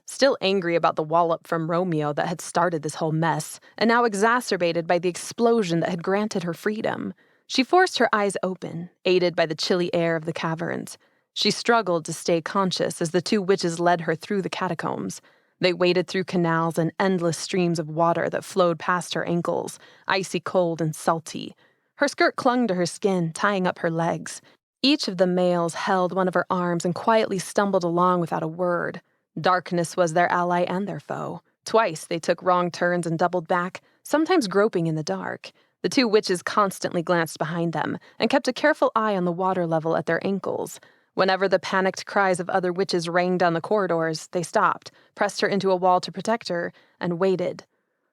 Still angry about the wallop from Romeo that had started this whole mess, and now exacerbated by the explosion that had granted her freedom. She forced her eyes open, aided by the chilly air of the caverns. She struggled to stay conscious as the two witches led her through the catacombs. They waded through canals and endless streams of water that flowed past her ankles, icy cold and salty. Her skirt clung to her skin, tying up her legs. Each of the males held one of her arms and quietly stumbled along without a word. Darkness was their ally and their foe. Twice they took wrong turns and doubled back, sometimes groping in the dark. The two witches constantly glanced behind them and kept a careful eye on the water level at their ankles. Whenever the panicked cries of other witches rang down the corridors, they stopped, pressed her into a wall to protect her, and waited.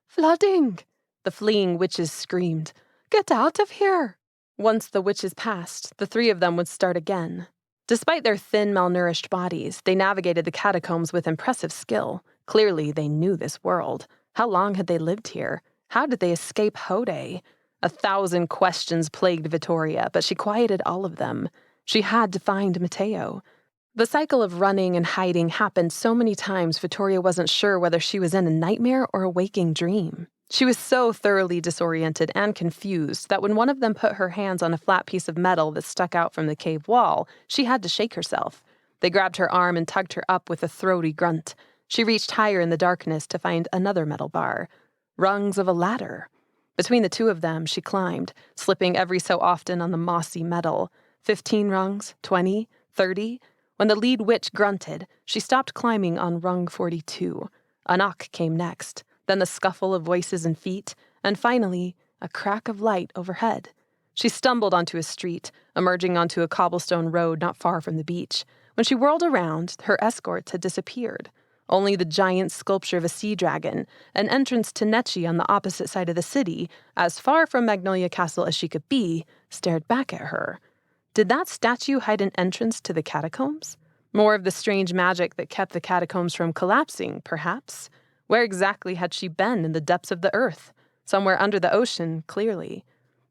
"Flooding!" The fleeing witches screamed. "Get out of here!" Once the witches passed, the three of them would start again. Despite their thin, malnourished bodies, they navigated the catacombs with impressive skill. Clearly, they knew this world. How long had they lived here? How did they escape Hode? 1,000 questions plagued Vittoria, but she quieted all of them. She had to find Mateo. The cycle of running and hiding happened so many times Vittoria wasn't sure whether she was in a nightmare or a waking dream. She was so thoroughly disoriented and confused that when one of them put her hands on a flat piece of metal that stuck out from the cave wall, she had to shake herself. They grabbed her arm and tugged her up with a throaty grunt. She reached higher in the darkness to find another metal bar. Rungs of a ladder. Between the two of them, she climbed, slipping every so often on the mossy metal. 15 rungs, 20, 30. When the lead witch grunted, she stopped climbing on rung 42. A knock came next. Then the scuffle of voices and feet, and finally, a crack of light overhead. She stumbled onto a street, emerging onto a cobblestone road not far from the beach. When she whirled around, her escorts had disappeared. Only the giant sculpture of a sea dragon, an entrance to Necce on the opposite side of the city, as far from Magnolia Castle as she could be, stared back at her. Did that statue hide an entrance to the catacombs? More of the strange magic that kept the catacombs from collapsing, perhaps? Where exactly had she been in the depths of the earth? Somewhere under the ocean, clearly.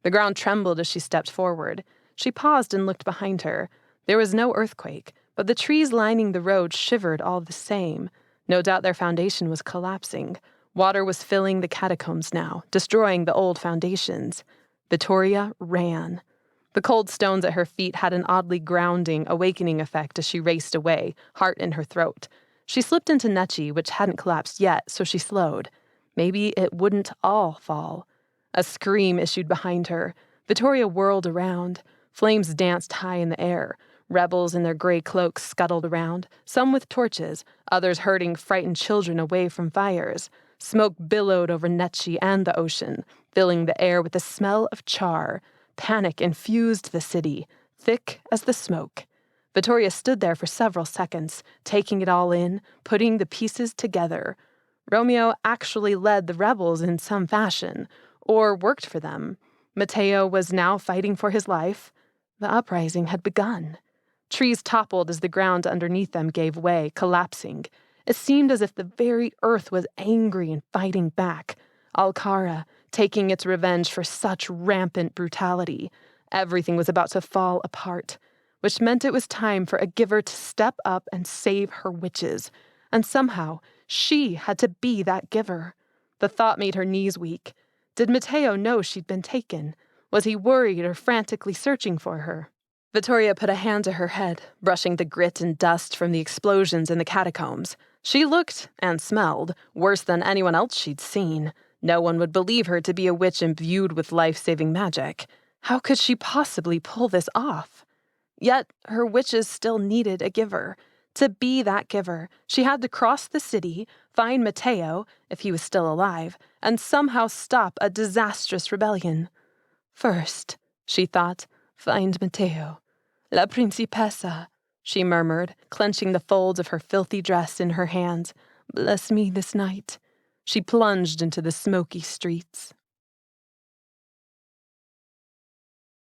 The ground trembled as she stepped forward. She paused and looked behind her. There was no earthquake, but the trees lining the road shivered all the same. No doubt their foundation was collapsing. Water was filling the catacombs now, destroying the old foundations. Vittoria ran. The cold stones at her feet had an oddly grounding, awakening effect as she raced away, heart in her throat. She slipped into Necce, which hadn't collapsed yet, so she slowed. Maybe it wouldn't all fall. A scream issued behind her. Vittoria whirled around. Flames danced high in the air. Rebels in their gray cloaks scuttled around, some with torches, others herding frightened children away from fires. Smoke billowed over Necce and the ocean, filling the air with the smell of char. Panic infused the city, thick as the smoke. Vittoria stood there for several seconds, taking it all in, putting the pieces together. Romeo actually led the rebels in some fashion, or worked for them. Mateo was now fighting for his life. The uprising had begun. Trees toppled as the ground underneath them gave way, collapsing. It seemed as if the very earth was angry and fighting back. Alkarra, taking its revenge for such rampant brutality. Everything was about to fall apart, which meant it was time for a giver to step up and save her witches. And somehow, she had to be that giver. The thought made her knees weak. Did Mateo know she'd been taken? Was he worried or frantically searching for her? Vittoria put a hand to her head, brushing the grit and dust from the explosions in the catacombs. She looked, and smelled, worse than anyone else she'd seen. No one would believe her to be a witch imbued with life-saving magic. How could she possibly pull this off? Yet, her witches still needed a giver. To be that giver, she had to cross the city, find Mateo, if he was still alive, and somehow stop a disastrous rebellion. First, she thought, find Mateo. La principessa, she murmured, clenching the folds of her filthy dress in her hands. Bless me this night. She plunged into the smoky streets.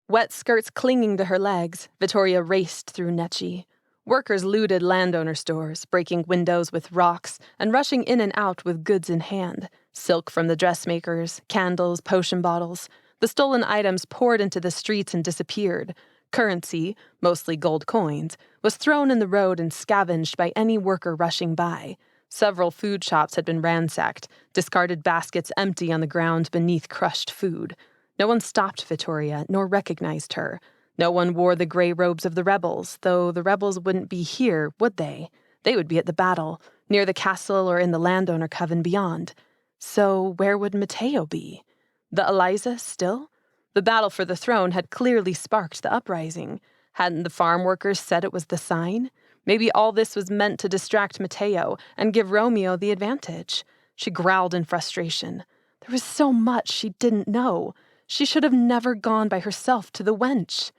Wet skirts clinging to her legs, Vittoria raced through Necce. Workers looted landowner stores, breaking windows with rocks and rushing in and out with goods in hand. Silk from the dressmakers, candles, potion bottles. The stolen items poured into the streets and disappeared. Currency, mostly gold coins, was thrown in the road and scavenged by any worker rushing by. Several food shops had been ransacked, discarded baskets empty on the ground beneath crushed food. No one stopped Vittoria, nor recognized her. No one wore the gray robes of the rebels, though the rebels wouldn't be here, would they? They would be at the battle, near the castle or in the landowner coven beyond. So where would Mateo be? The Eliza still? The battle for the throne had clearly sparked the uprising. Hadn't the farm workers said it was the sign? Maybe all this was meant to distract Mateo and give Romeo the advantage. She growled in frustration. There was so much she didn't know. She should have never gone by herself to the wench.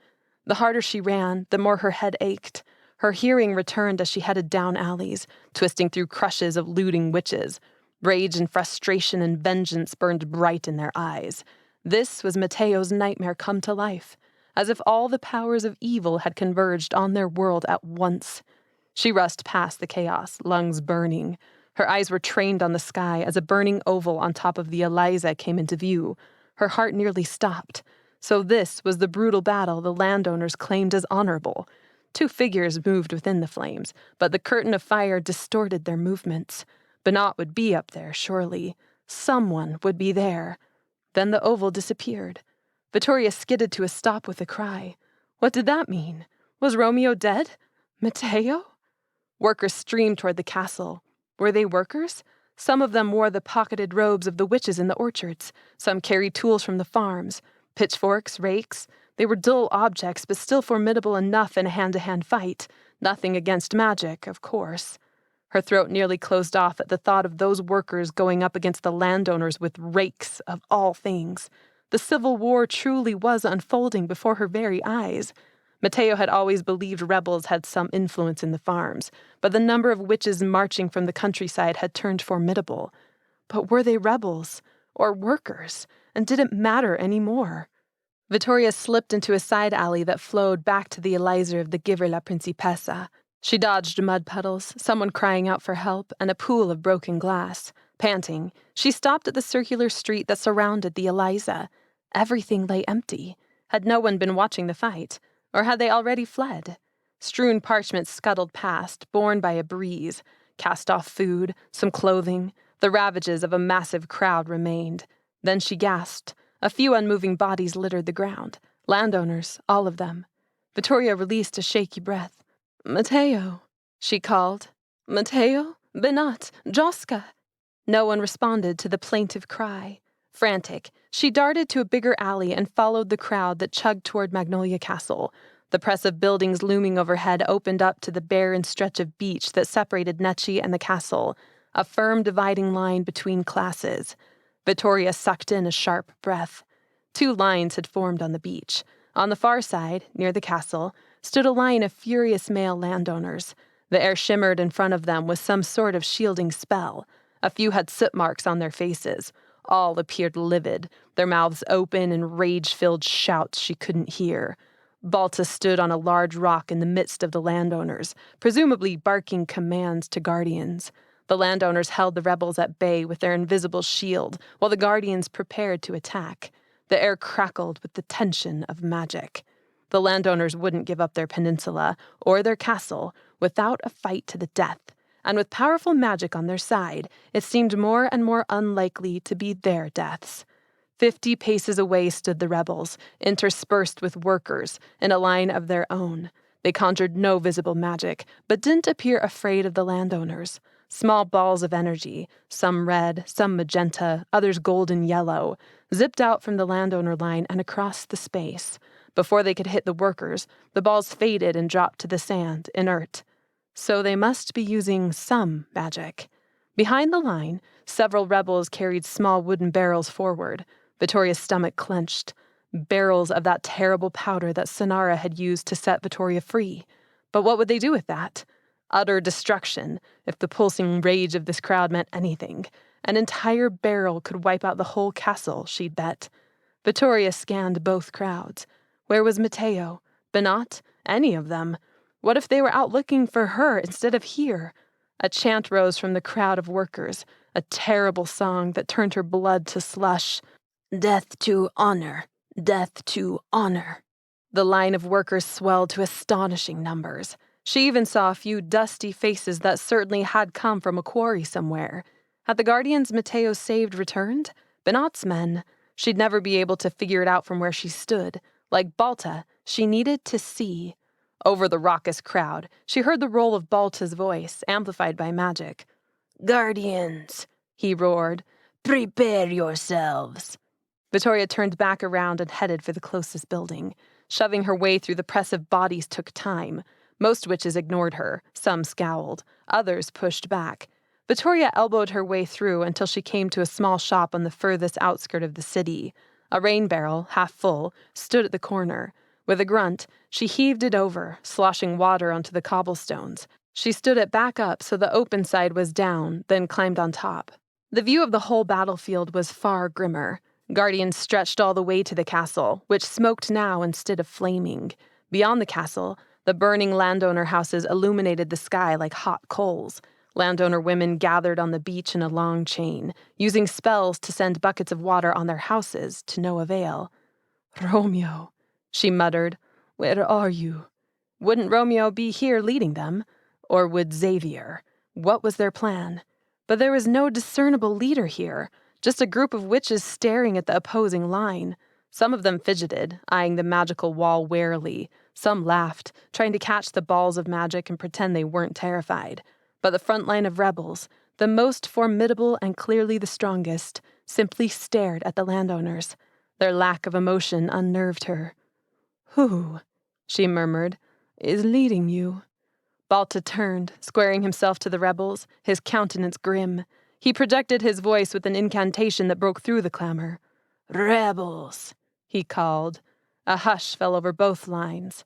The harder she ran, the more her head ached. Her hearing returned as she headed down alleys, twisting through crushes of looting witches. Rage and frustration and vengeance burned bright in their eyes. This was Mateo's nightmare come to life, as if all the powers of evil had converged on their world at once. She rushed past the chaos, lungs burning. Her eyes were trained on the sky as a burning oval on top of the Eliza came into view. Her heart nearly stopped. So this was the brutal battle the landowners claimed as honorable. Two figures moved within the flames, but the curtain of fire distorted their movements. Benoit would be up there, surely. Someone would be there. Then the oval disappeared. Vittoria skidded to a stop with a cry. What did that mean? Was Romeo dead? Mateo? Workers streamed toward the castle. Were they workers? Some of them wore the pocketed robes of the witches in the orchards. Some carried tools from the farms. Pitchforks, rakes. They were dull objects, but still formidable enough in a hand-to-hand fight. Nothing against magic, of course. Her throat nearly closed off at the thought of those workers going up against the landowners with rakes, of all things. The Civil War truly was unfolding before her very eyes. Mateo had always believed rebels had some influence in the farms, but the number of witches marching from the countryside had turned formidable. But were they rebels or workers, and did it matter anymore? Vittoria slipped into a side alley that flowed back to the Eliza of the Giver La Principessa. She dodged mud puddles, someone crying out for help, and a pool of broken glass. Panting, she stopped at the circular street that surrounded the Eliza. Everything lay empty. Had no one been watching the fight? Or had they already fled? Strewn parchments scuttled past, borne by a breeze. Cast-off food, some clothing. The ravages of a massive crowd remained. Then she gasped. A few unmoving bodies littered the ground. Landowners, all of them. Vittoria released a shaky breath. Mateo, she called. Mateo? Benoit? Josca? No one responded to the plaintive cry. Frantic, she darted to a bigger alley and followed the crowd that chugged toward Magnolia Castle. The press of buildings looming overhead opened up to the barren stretch of beach that separated Necce and the castle, a firm dividing line between classes. Vittoria sucked in a sharp breath. Two lines had formed on the beach. On the far side, near the castle, stood a line of furious male landowners. The air shimmered in front of them with some sort of shielding spell. A few had soot marks on their faces. All appeared livid, their mouths open in rage-filled shouts she couldn't hear. Balta stood on a large rock in the midst of the landowners, presumably barking commands to guardians. The landowners held the rebels at bay with their invisible shield, while the guardians prepared to attack. The air crackled with the tension of magic. The landowners wouldn't give up their peninsula, or their castle, without a fight to the death. And with powerful magic on their side, it seemed more and more unlikely to be their deaths. 50 paces away stood the rebels, interspersed with workers, in a line of their own. They conjured no visible magic, but didn't appear afraid of the landowners. Small balls of energy, some red, some magenta, others golden yellow, zipped out from the landowner line and across the space. Before they could hit the workers, the balls faded and dropped to the sand, inert. So they must be using some magic. Behind the line, several rebels carried small wooden barrels forward. Vittoria's stomach clenched. Barrels of that terrible powder that Sonara had used to set Vittoria free. But what would they do with that? Utter destruction, if the pulsing rage of this crowd meant anything. An entire barrel could wipe out the whole castle, she'd bet. Vittoria scanned both crowds. Where was Mateo? Benoit? Any of them? What if they were out looking for her instead of here? A chant rose from the crowd of workers, a terrible song that turned her blood to slush. Death to honor, death to honor. The line of workers swelled to astonishing numbers. She even saw a few dusty faces that certainly had come from a quarry somewhere. Had the guardians Mateo saved returned? Benot's men? She'd never be able to figure it out from where she stood. Like Balta, she needed to see. Over the raucous crowd, she heard the roll of Balta's voice, amplified by magic. "Guardians," he roared, "prepare yourselves." Vittoria turned back around and headed for the closest building. Shoving her way through the press of bodies took time. Most witches ignored her, some scowled, others pushed back. Vittoria elbowed her way through until she came to a small shop on the furthest outskirt of the city. A rain barrel, half full, stood at the corner. With a grunt, she heaved it over, sloshing water onto the cobblestones. She stood it back up so the open side was down, then climbed on top. The view of the whole battlefield was far grimmer. Guardians stretched all the way to the castle, which smoked now instead of flaming. Beyond the castle, the burning landowner houses illuminated the sky like hot coals. Landowner women gathered on the beach in a long chain, using spells to send buckets of water on their houses to no avail. "Romeo," she muttered, "where are you?" Wouldn't Romeo be here leading them? Or would Xavier? What was their plan? But there was no discernible leader here, just a group of witches staring at the opposing line. Some of them fidgeted, eyeing the magical wall warily. Some laughed, trying to catch the balls of magic and pretend they weren't terrified. But the front line of rebels, the most formidable and clearly the strongest, simply stared at the landowners. Their lack of emotion unnerved her. "Who," she murmured, "is leading you?" Balta turned, squaring himself to the rebels, his countenance grim. He projected his voice with an incantation that broke through the clamor. "Rebels," he called. A hush fell over both lines.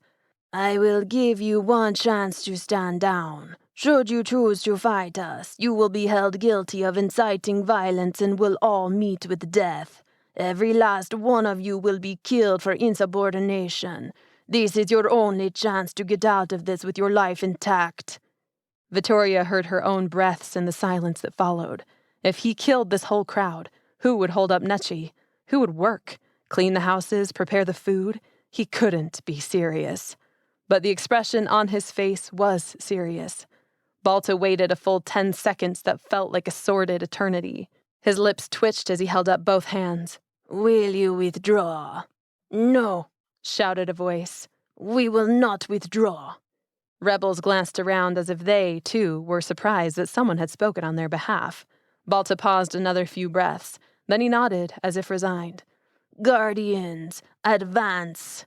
"I will give you one chance to stand down. Should you choose to fight us, you will be held guilty of inciting violence and will all meet with death. Every last one of you will be killed for insubordination. This is your only chance to get out of this with your life intact." Vittoria heard her own breaths in the silence that followed. If he killed this whole crowd, who would hold up Necce? Who would work? Clean the houses, prepare the food? He couldn't be serious. But the expression on his face was serious. Balta waited a full 10 seconds that felt like a sordid eternity. His lips twitched as he held up both hands. "Will you withdraw?" "No," shouted a voice. "We will not withdraw." Rebels glanced around as if they, too, were surprised that someone had spoken on their behalf. Balta paused another few breaths. Then he nodded, as if resigned. "Guardians, advance!"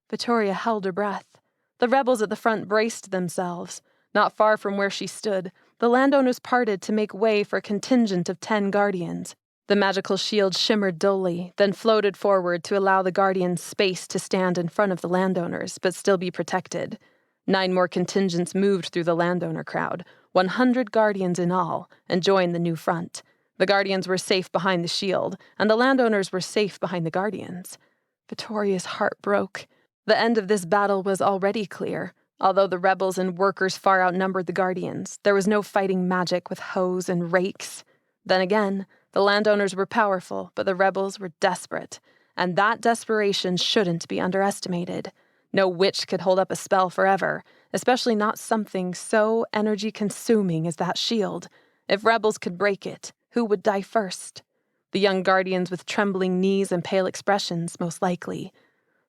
Vittoria held her breath. The rebels at the front braced themselves. Not far from where she stood, the landowners parted to make way for a contingent of 10 guardians. The magical shield shimmered dully, then floated forward to allow the guardians space to stand in front of the landowners, but still be protected. 9 more contingents moved through the landowner crowd, 100 guardians in all, and joined the new front. The guardians were safe behind the shield, and the landowners were safe behind the guardians. Vittoria's heart broke. The end of this battle was already clear. Although the rebels and workers far outnumbered the guardians, there was no fighting magic with hoes and rakes. Then again, the landowners were powerful, but the rebels were desperate. And that desperation shouldn't be underestimated. No witch could hold up a spell forever, especially not something so energy-consuming as that shield. If rebels could break it, who would die first? The young guardians with trembling knees and pale expressions, most likely.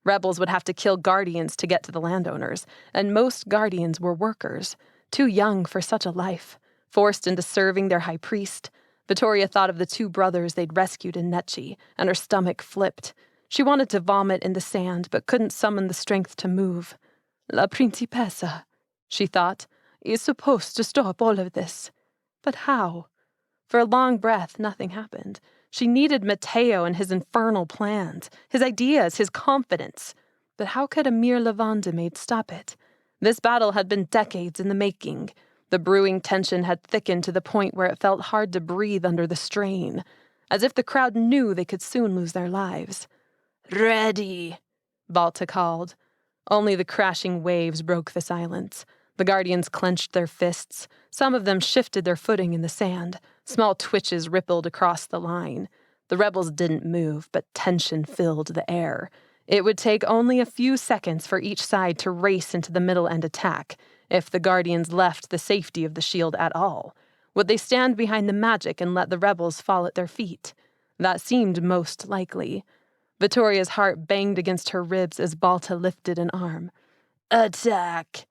Rebels would have to kill guardians to get to the landowners, and most guardians were workers, too young for such a life, forced into serving their high priest. Vittoria thought of the 2 brothers they'd rescued in Necce, and her stomach flipped. She wanted to vomit in the sand, but couldn't summon the strength to move. La Principessa, she thought, is supposed to stop all of this. But how? For a long breath, nothing happened. She needed Mateo and his infernal plans, his ideas, his confidence. But how could a mere lavanda maid stop it? This battle had been decades in the making. The brewing tension had thickened to the point where it felt hard to breathe under the strain, as if the crowd knew they could soon lose their lives. "Ready," Balta called. Only the crashing waves broke the silence. The guardians clenched their fists. Some of them shifted their footing in the sand. Small twitches rippled across the line. The rebels didn't move, but tension filled the air. It would take only a few seconds for each side to race into the middle and attack. if the Guardians left the safety of the shield at all. Would they stand behind the magic and let the rebels fall at their feet? That seemed most likely. Vittoria's heart banged against her ribs as Balta lifted an arm. Attack!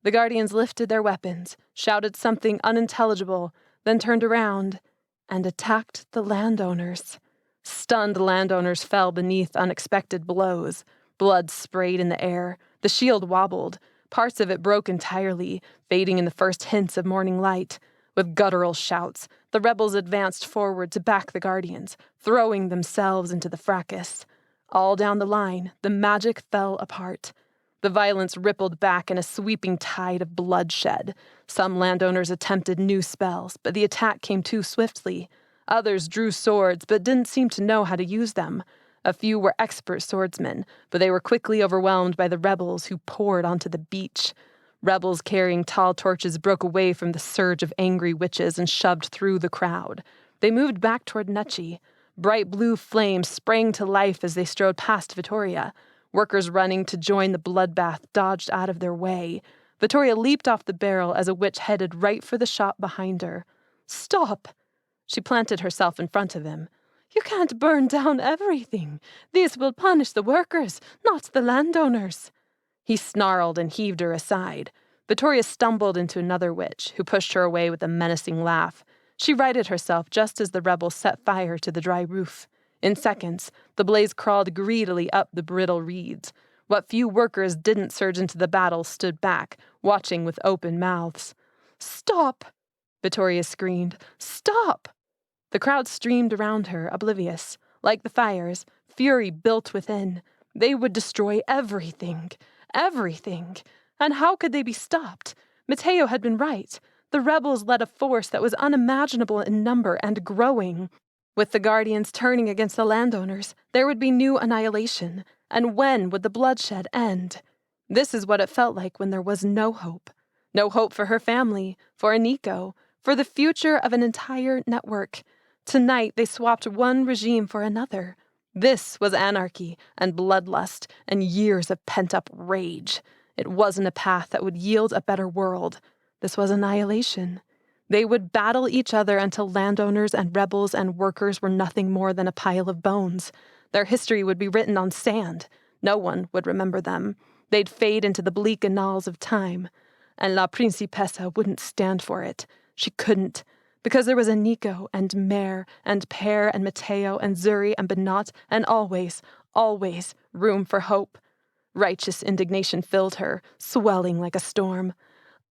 The Guardians lifted their weapons, shouted something unintelligible, then turned around and attacked the landowners. Stunned landowners fell beneath unexpected blows. Blood sprayed in the air. The shield wobbled. Parts of it broke entirely, fading in the first hints of morning light. With guttural shouts, the rebels advanced forward to back the Guardians, throwing themselves into the fracas. All down the line, the magic fell apart. The violence rippled back in a sweeping tide of bloodshed. Some landowners attempted new spells, but the attack came too swiftly. Others drew swords, but didn't seem to know how to use them. A few were expert swordsmen, but they were quickly overwhelmed by the rebels who poured onto the beach. Rebels carrying tall torches broke away from the surge of angry witches and shoved through the crowd. They moved back toward Necce. Bright blue flames sprang to life as they strode past Vittoria. Workers running to join the bloodbath dodged out of their way. Vittoria leaped off the barrel as a witch headed right for the shop behind her. Stop! She planted herself in front of him. You can't burn down everything. This will punish the workers, not the landowners. He snarled and heaved her aside. Vittoria stumbled into another witch, who pushed her away with a menacing laugh. She righted herself just as the rebels set fire to the dry roof. In seconds, the blaze crawled greedily up the brittle reeds. What few workers didn't surge into the battle stood back, watching with open mouths. Stop! Vittoria screamed. Stop! The crowd streamed around her, oblivious. Like the fires, fury built within. They would destroy everything. Everything. And how could they be stopped? Mateo had been right. The rebels led a force that was unimaginable in number and growing. With the Guardians turning against the landowners, there would be new annihilation. And when would the bloodshed end? This is what it felt like when there was no hope. No hope for her family, for Nico, for the future of an entire network. Tonight they swapped one regime for another. This was anarchy and bloodlust and years of pent-up rage. It wasn't a path that would yield a better world. This was annihilation. They would battle each other until landowners and rebels and workers were nothing more than a pile of bones. Their history would be written on sand. No one would remember them. They'd fade into the bleak annals of time. And La Principessa wouldn't stand for it. She couldn't. Because there was a Nico and Mare and Per and Mateo and Zuri and Benat and always, always room for hope. Righteous indignation filled her, swelling like a storm.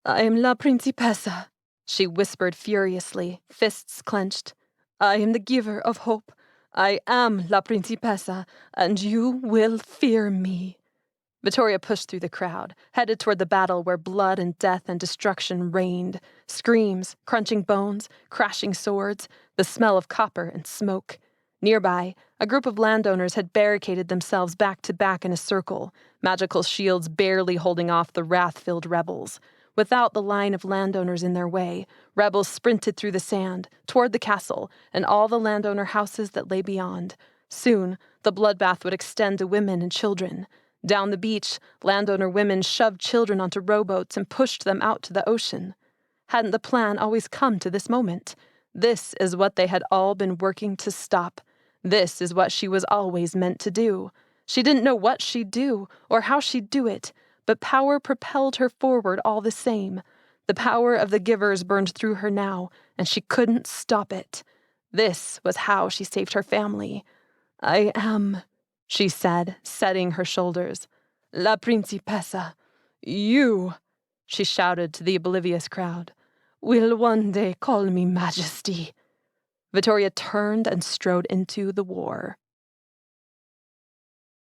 I am La Principessa, she whispered furiously, fists clenched. I am the giver of hope. I am La Principessa, and you will fear me. Vittoria pushed through the crowd, headed toward the battle where blood and death and destruction reigned. Screams, crunching bones, crashing swords, the smell of copper and smoke. Nearby, a group of landowners had barricaded themselves back to back in a circle, magical shields barely holding off the wrath-filled rebels. Without the line of landowners in their way, rebels sprinted through the sand, toward the castle, and all the landowner houses that lay beyond. Soon, the bloodbath would extend to women and children. Down the beach, landowner women shoved children onto rowboats and pushed them out to the ocean. Hadn't the plan always come to this moment? This is what they had all been working to stop. This is what she was always meant to do. She didn't know what she'd do or how she'd do it, but power propelled her forward all the same. The power of the givers burned through her now, and she couldn't stop it. This was how she saved her family. I am, she said, setting her shoulders. La Principessa. You, she shouted to the oblivious crowd, will one day call me Majesty. Vittoria turned and strode into the war.